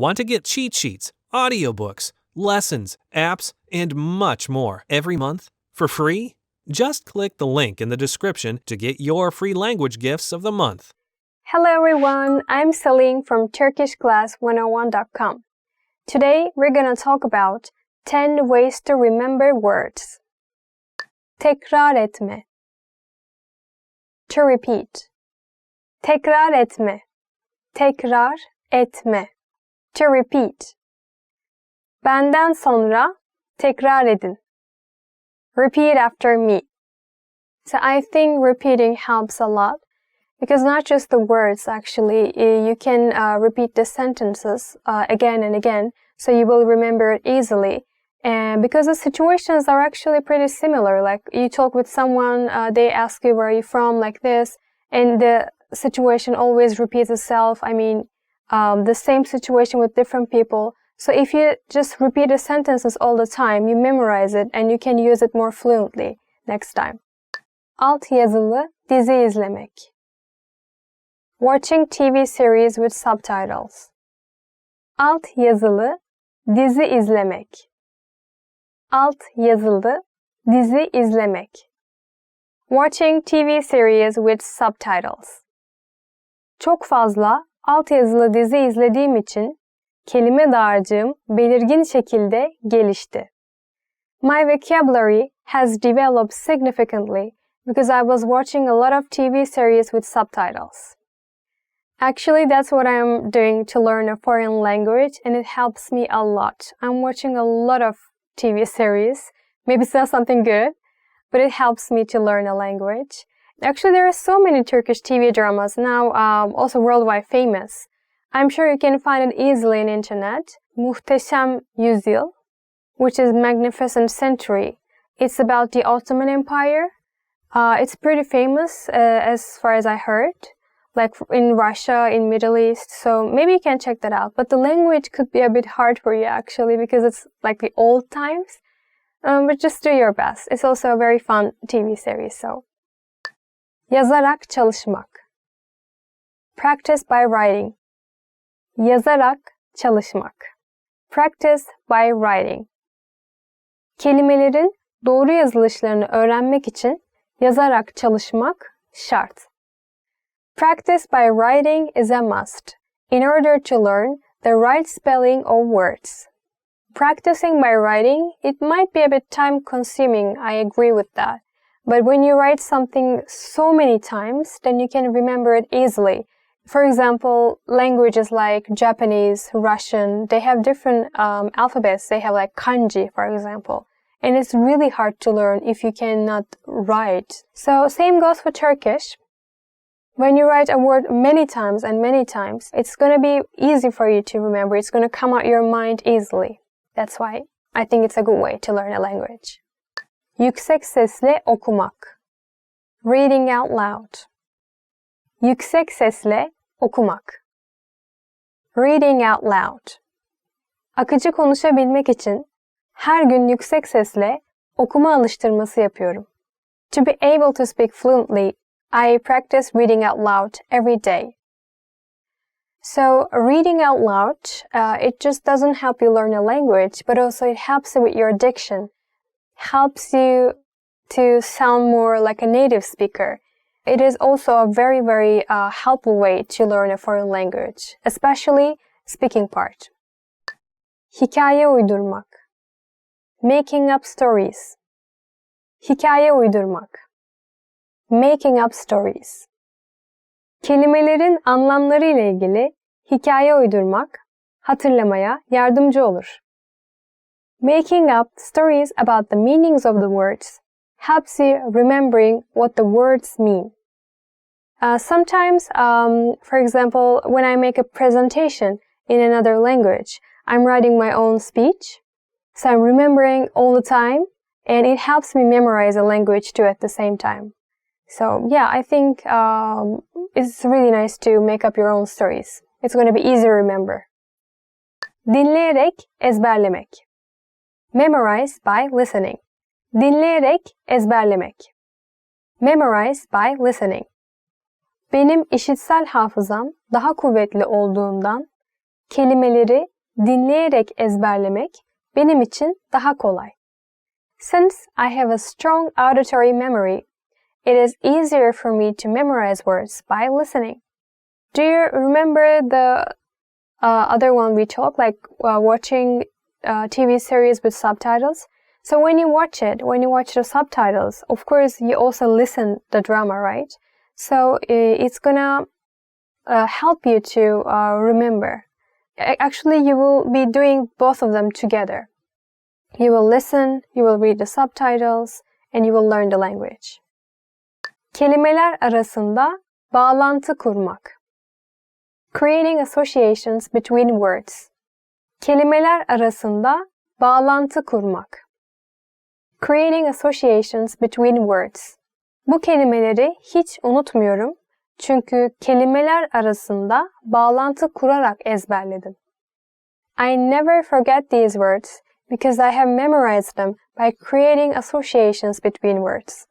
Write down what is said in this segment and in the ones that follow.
Want to get cheat sheets, audiobooks, lessons, apps, and much more every month for free? Just click the link in the description to get your free language gifts of the month. Hello everyone, I'm Celine from TurkishClass101.com. Today we're gonna talk about 10 ways to remember words. Tekrar etme. To repeat. Tekrar etme. Tekrar etme. To repeat. Benden sonra tekrar edin. Repeat after me. So I think repeating helps a lot because not just the words actually, you can repeat the sentences again and again so you will remember it easily. And because the situations are actually pretty similar, like you talk with someone, they ask you where are you from, like this, and the situation always repeats itself. I mean, the same situation with different people. So if you just repeat the sentences all the time, you memorize it and you can use it more fluently next time. Alt yazılı dizi izlemek. Watching TV series with subtitles. Alt yazılı dizi izlemek. Alt yazılı dizi izlemek. Watching TV series with subtitles. Çok fazla alt yazılı dizi izlediğim için kelime dağarcığım belirgin şekilde gelişti. My vocabulary has developed significantly because I was watching a lot of TV series with subtitles. Actually, that's what I'm doing to learn a foreign language, and it helps me a lot. I'm watching a lot of TV series. Maybe it's not something good, but it helps me to learn a language. Actually, there are so many Turkish TV dramas now, also worldwide famous. I'm sure you can find it easily on the internet. Muhteşem Yüzyıl, which is Magnificent Century. It's about the Ottoman Empire. It's pretty famous as far as I heard, like in Russia, in Middle East. So maybe you can check that out. But the language could be a bit hard for you actually because it's like the old times. But just do your best. It's also a very fun TV series. So, yazarak çalışmak. Practice by writing. Yazarak çalışmak. Practice by writing. Kelimelerin doğru yazılışlarını öğrenmek için yazarak çalışmak şart. Practice by writing is a must in order to learn the right spelling of words. Practicing by writing, it might be a bit time-consuming, I agree with that. But when you write something so many times, then you can remember it easily. For example, languages like Japanese, Russian, they have different alphabets. They have like kanji, for example. And it's really hard to learn if you cannot write. So same goes for Turkish. When you write a word many times, it's going to be easy for you to remember. It's going to come out your mind easily. That's why I think it's a good way to learn a language. Yüksek sesle okumak. Reading out loud. Yüksek sesle okumak. Reading out loud. Akıcı konuşabilmek için her gün yüksek sesle okuma alıştırması yapıyorum. To be able to speak fluently, I practice reading out loud every day. So, reading out loud, it just doesn't help you learn a language, but also it helps you with your diction. Helps you to sound more like a native speaker. It is also a very, very helpful way to learn a foreign language, especially speaking part. Hikaye uydurmak. Making up stories. Hikaye uydurmak. Making up stories. Kelimelerin anlamları ile ilgili hikaye uydurmak, hatırlamaya yardımcı olur. Making up stories about the meanings of the words helps you remembering what the words mean. Sometimes, for example, when I make a presentation in another language, I'm writing my own speech, so I'm remembering all the time, and it helps me memorize a language too at the same time. So yeah, I think it's really nice to make up your own stories. It's going to be easy to remember. Dinleyerek ezberlemek. Memorize by listening. Dinleyerek ezberlemek. Memorize by listening. Benim işitsel hafızam daha kuvvetli olduğundan kelimeleri dinleyerek ezberlemek benim için daha kolay. Since I have a strong auditory memory, it is easier for me to memorize words by listening. Do you remember the other one we talked, like watching TV series with subtitles? So when you watch the subtitles, of course you also listen the drama, right? So it's gonna help you to remember. Actually, you will be doing both of them together. You will listen, you will read the subtitles, and you will learn the language. Kelimeler arasında bağlantı kurmak. Creating associations between words. Kelimeler arasında bağlantı kurmak. Creating associations between words. Bu kelimeleri hiç unutmuyorum çünkü kelimeler arasında bağlantı kurarak ezberledim. I never forget these words because I have memorized them by creating associations between words.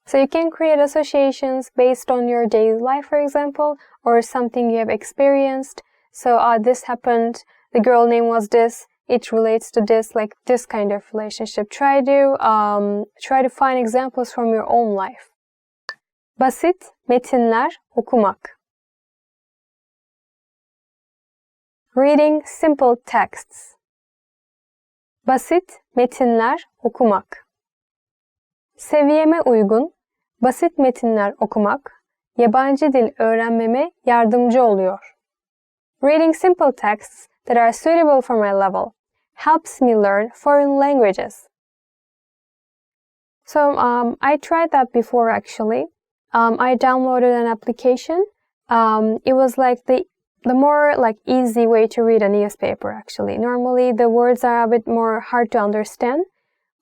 So you can create associations based on your daily life, for example, or something you have experienced. So, this happened, the girl name was this, it relates to this, like this kind of relationship. Try to find examples from your own life. Basit metinler okumak. Reading simple texts. Basit metinler okumak. Seviyeme uygun, basit metinler okumak, yabancı dil öğrenmeme yardımcı oluyor. Reading simple texts that are suitable for my level helps me learn foreign languages. So, I tried that before actually. I downloaded an application. It was like the more like easy way to read a newspaper actually. Normally the words are a bit more hard to understand,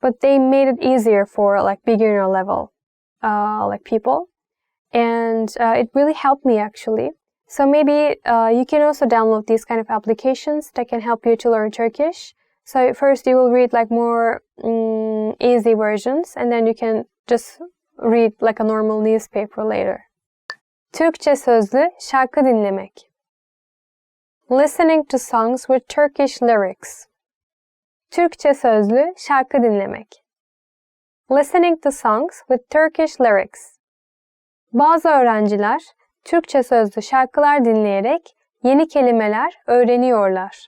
but they made it easier for like beginner level like people. And it really helped me actually. So maybe you can also download these kind of applications that can help you to learn Turkish. So first you will read like more easy versions and then you can just read like a normal newspaper later. Türkçe sözlü şarkı dinlemek. Listening to songs with Turkish lyrics. Türkçe sözlü şarkı dinlemek. Listening to songs with Turkish lyrics. Bazı öğrenciler Türkçe sözlü şarkılar dinleyerek yeni kelimeler öğreniyorlar.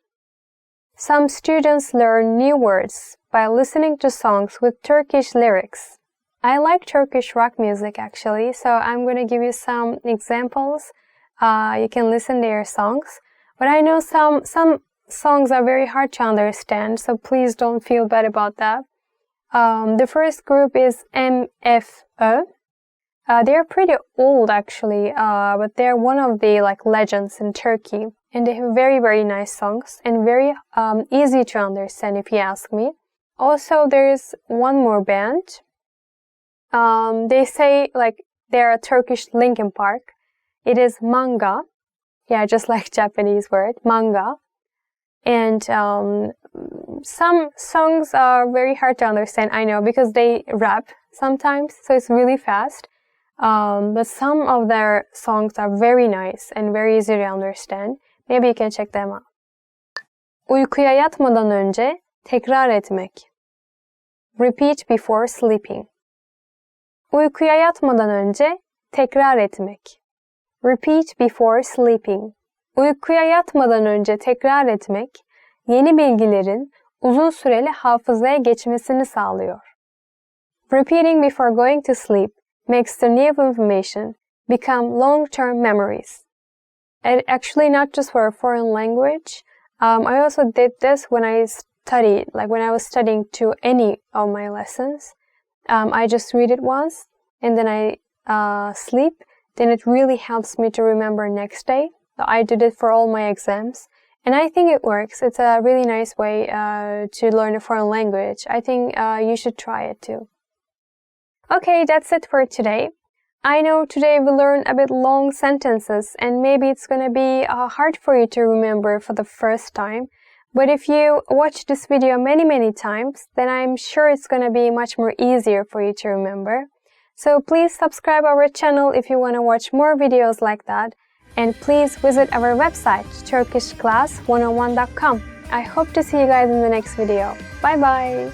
Some students learn new words by listening to songs with Turkish lyrics. I like Turkish rock music actually, so I'm going to give you some examples. You can listen to their songs. But I know some songs are very hard to understand, so please don't feel bad about that. The first group is MFÖ. They're pretty old actually, but they're one of the like legends in Turkey. And they have very, very nice songs and very easy to understand if you ask me. Also, there's one more band. They say like they're a Turkish Linkin Park. It is manga. Yeah, just like Japanese word, manga. And some songs are very hard to understand, I know, because they rap sometimes, so it's really fast. But some of their songs are very nice and very easy to understand. Maybe you can check them out. Uykuya yatmadan önce tekrar etmek. Repeat before sleeping. Uykuya yatmadan önce tekrar etmek. Repeat before sleeping. Uykuya yatmadan önce tekrar etmek, yeni bilgilerin uzun süreli hafızaya geçmesini sağlıyor. Repeating before going to sleep makes the new information become long-term memories. And actually not just for a foreign language. I also did this when I studied, like when I was studying to any of my lessons. I just read it once and then I sleep. Then it really helps me to remember next day. So I did it for all my exams. And I think it works. It's a really nice way to learn a foreign language. I think you should try it too. Okay, that's it for today. I know today we learned a bit long sentences and maybe it's going to be hard for you to remember for the first time. But if you watch this video many times, then I'm sure it's going to be much more easier for you to remember. So please subscribe our channel if you want to watch more videos like that. And please visit our website, turkishclass101.com. I hope to see you guys in the next video. Bye bye!